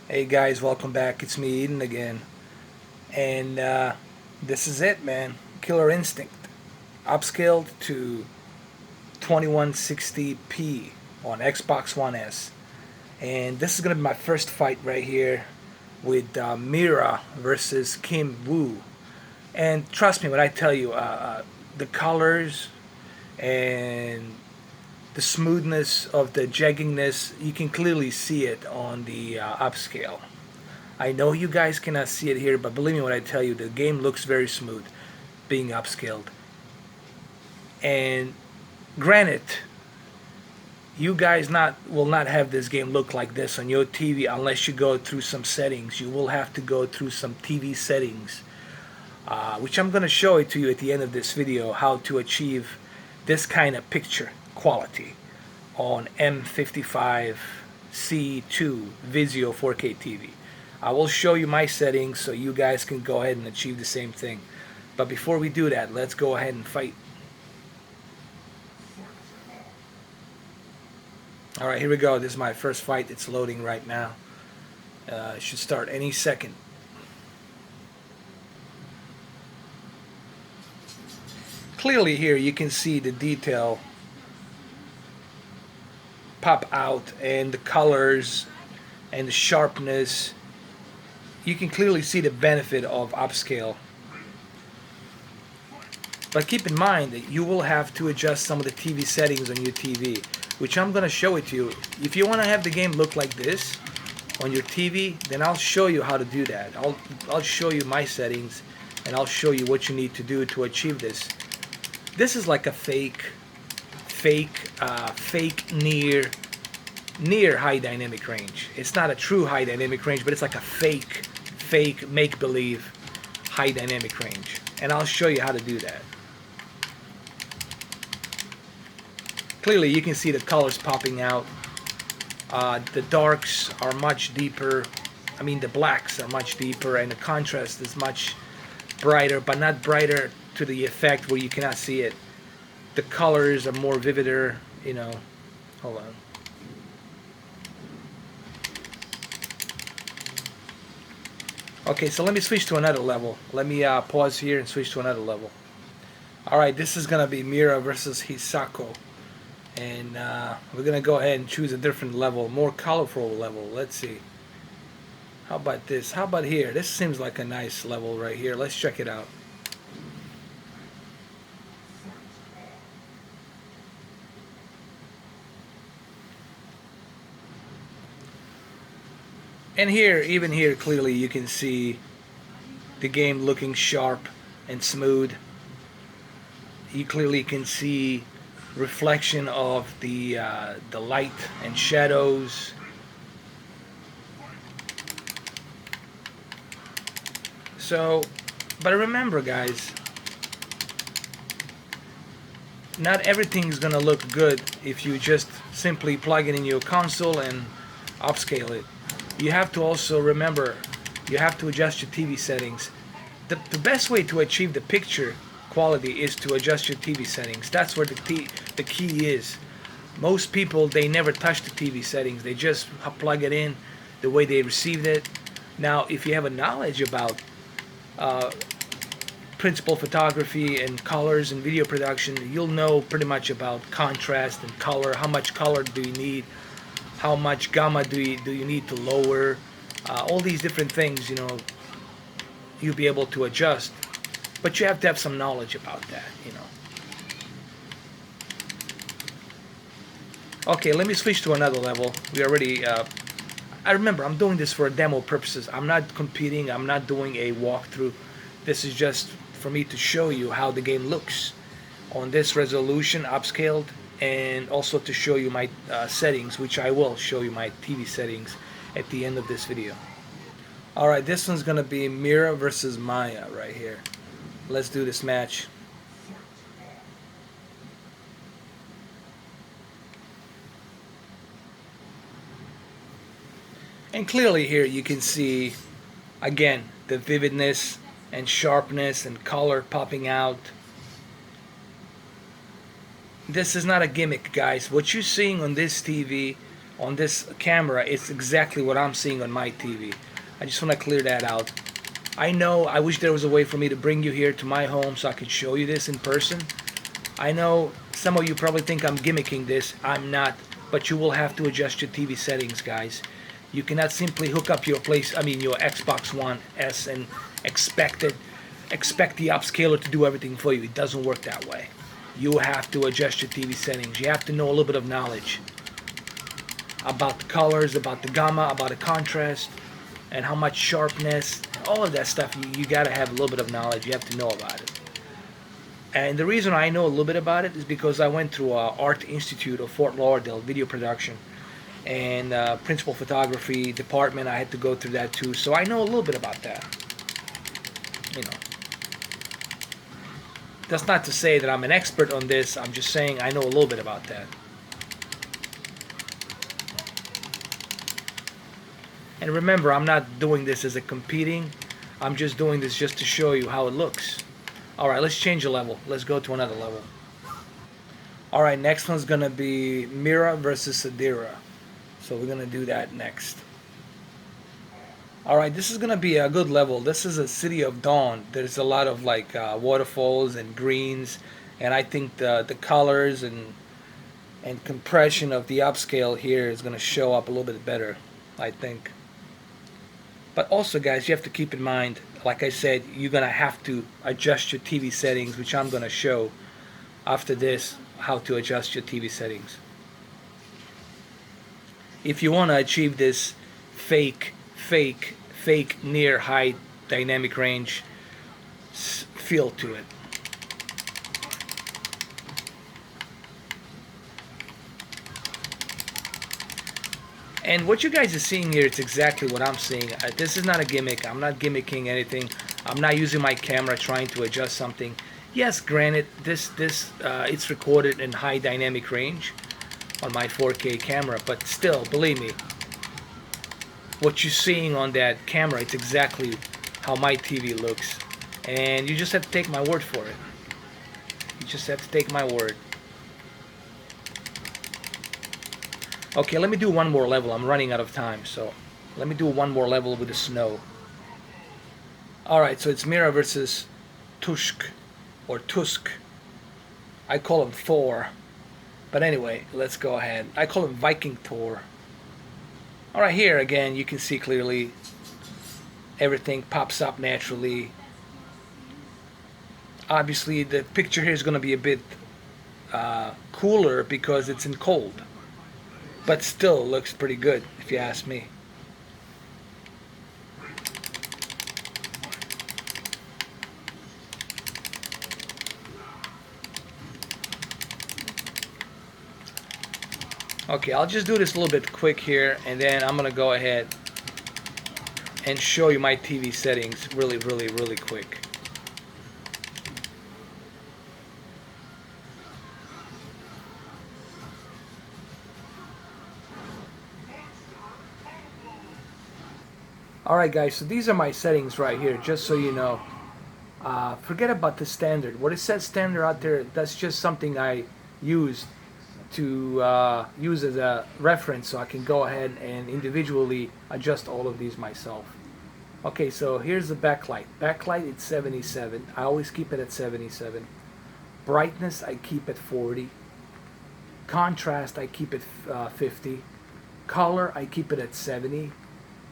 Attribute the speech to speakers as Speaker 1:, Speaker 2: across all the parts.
Speaker 1: Hey guys, welcome back. It's me, Eden, again. And this is it, man. Killer Instinct. Upscaled to 2160p on Xbox One S. And this is going to be my first fight right here with Mira versus Kim Woo. And trust me when I tell you, the colors and the smoothness of the jeggingness, you can clearly see it on the upscale. I know you guys cannot see it here, but believe me when I tell you, the game looks very smooth, being upscaled. And granted, you guys not will not have this game look like this on your TV unless you go through some settings. You will have to go through some TV settings, which I'm going to show it to you at the end of this video, how to achieve this kind of picture quality on M55-C2 Vizio 4K TV. I will show you my settings so you guys can go ahead and achieve the same thing. But before we do that, let's go ahead and fight. Alright, here we go. This is my first fight. It's loading right now. It should start any second. Clearly here you can see the detail pop out and the colors and the sharpness. You can clearly see the benefit of upscale. But keep in mind that you will have to adjust some of the TV settings on your TV, which I'm going to show it to you. If you want to have the game look like this on your TV, then I'll show you how to do that. I'll show you my settings and I'll show you what you need to do to achieve this. This is like a fake near high dynamic range. It's not a true high dynamic range, but it's like a fake make-believe high dynamic range. And I'll show you how to do that. Clearly you can see the colors popping out. The darks are much deeper. I mean the blacks are much deeper and the contrast is much brighter, but not brighter to the effect where you cannot see it. The colors are more vivider, you know. Hold on. Okay, so let me switch to another level. Let me pause here and switch to another level. Alright, this is going to be Mira versus Hisako. And we're going to go ahead and choose a different level, more colorful level. Let's see. How about this? How about here? This seems like a nice level right here. Let's check it out. And here, even here, clearly you can see the game looking sharp and smooth. You clearly can see reflection of the light and shadows. So, but remember, guys, not everything's gonna look good if you just simply plug it in your console and upscale it. You have to also remember, you have to adjust your TV settings. The best way to achieve the picture quality is to adjust your TV settings. That's where the key is. Most people, they never touch the TV settings. They just plug it in the way they received it. Now, if you have a knowledge about principal photography and colors and video production, you'll know pretty much about contrast and color. How much color do you need? How much gamma do you need to lower? All these different things, you know, you'll be able to adjust. But you have to have some knowledge about that, you know. Okay, let me switch to another level. We already, I remember, I'm doing this for demo purposes. I'm not competing, I'm not doing a walkthrough. This is just for me to show you how the game looks on this resolution, upscaled, and also to show you my settings, which I will show you my TV settings at the end of this video. Alright, this one's gonna be Mira versus Maya right here. Let's do this match. And clearly here you can see again the vividness and sharpness and color popping out. This is not a gimmick, guys. What you're seeing on this TV on this camera, it's exactly what I'm seeing on my TV. I just want to clear that out. I know, I wish there was a way for me to bring you here to my home so I could show you this in person. I know some of you probably think I'm gimmicking this. I'm not, but you will have to adjust your TV settings, guys. You cannot simply hook up your your Xbox One S and expect the upscaler to do everything for you. It doesn't work that way. You have to adjust your TV settings. You have to know a little bit of knowledge about the colors, about the gamma, about the contrast, and how much sharpness, all of that stuff. You got to have a little bit of knowledge. You have to know about it. And the reason I know a little bit about it is because I went through Art Institute of Fort Lauderdale, video production, and principal photography department. I had to go through that too, so I know a little bit about that. You know, that's not to say that I'm an expert on this. I'm just saying I know a little bit about that. And remember, I'm not doing this as a competing. I'm just doing this just to show you how it looks. Alright, let's change the level. Let's go to another level. Alright, next one's going to be Mira versus Adira. So we're going to do that next. Alright, this is going to be a good level. This is a City of Dawn. There's a lot of like waterfalls and greens. And I think the colors and compression of the upscale here is going to show up a little bit better, I think. But also, guys, you have to keep in mind, like I said, you're going to have to adjust your TV settings, which I'm going to show after this, how to adjust your TV settings. If you want to achieve this fake near high dynamic range feel to it. And what you guys are seeing here, it's exactly what I'm seeing. This is not a gimmick. I'm not gimmicking anything. I'm not using my camera trying to adjust something. Yes, granted, it's recorded in high dynamic range on my 4K camera, but still, believe me, what you're seeing on that camera, it's exactly how my TV looks. And you just have to take my word for it. You just have to take my word. Okay, let me do one more level. I'm running out of time, so let me do one more level with the snow. Alright, so it's Mira versus Tusk, or Tusk. I call him Thor. But anyway, let's go ahead. I call him Viking Tour. Alright, here again, you can see clearly everything pops up naturally. Obviously, the picture here is going to be a bit cooler because it's in cold. But still looks pretty good, if you ask me. Okay, I'll just do this a little bit quick here, and then I'm going to go ahead and show you my TV settings really quick. Alright guys, so these are my settings right here, just so you know. Forget about the standard. What it says standard out there, that's just something I use to use as a reference, so I can go ahead and individually adjust all of these myself. Okay, so here's the backlight. Backlight, it's 77. I always keep it at 77. Brightness, I keep at 40. Contrast, I keep at 50. Color, I keep it at 70.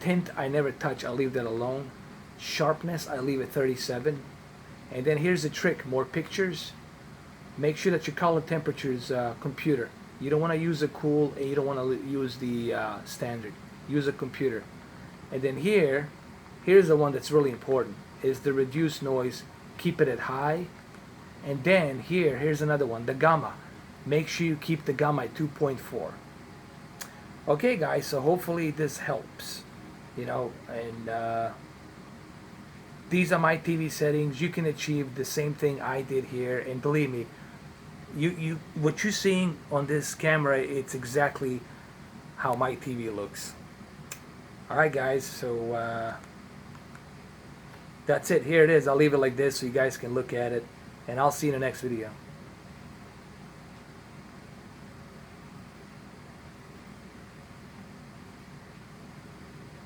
Speaker 1: Tint, I never touch. I'll leave that alone. Sharpness, I leave at 37. And then here's the trick. More pictures. Make sure that your color temperature is computer. You don't want to use a cool, and you don't want to use the standard. Use a computer. And then here's the one that's really important, is the reduced noise. Keep it at high. And then here's another one, the gamma. Make sure you keep the gamma at 2.4. Okay guys, so hopefully this helps. You know, and these are my TV settings. You can achieve the same thing I did here, and believe me, what you're seeing on this camera, it's exactly how my TV looks. Alright guys, so that's it. Here it is. I'll leave it like this so you guys can look at it, and I'll see you in the next video.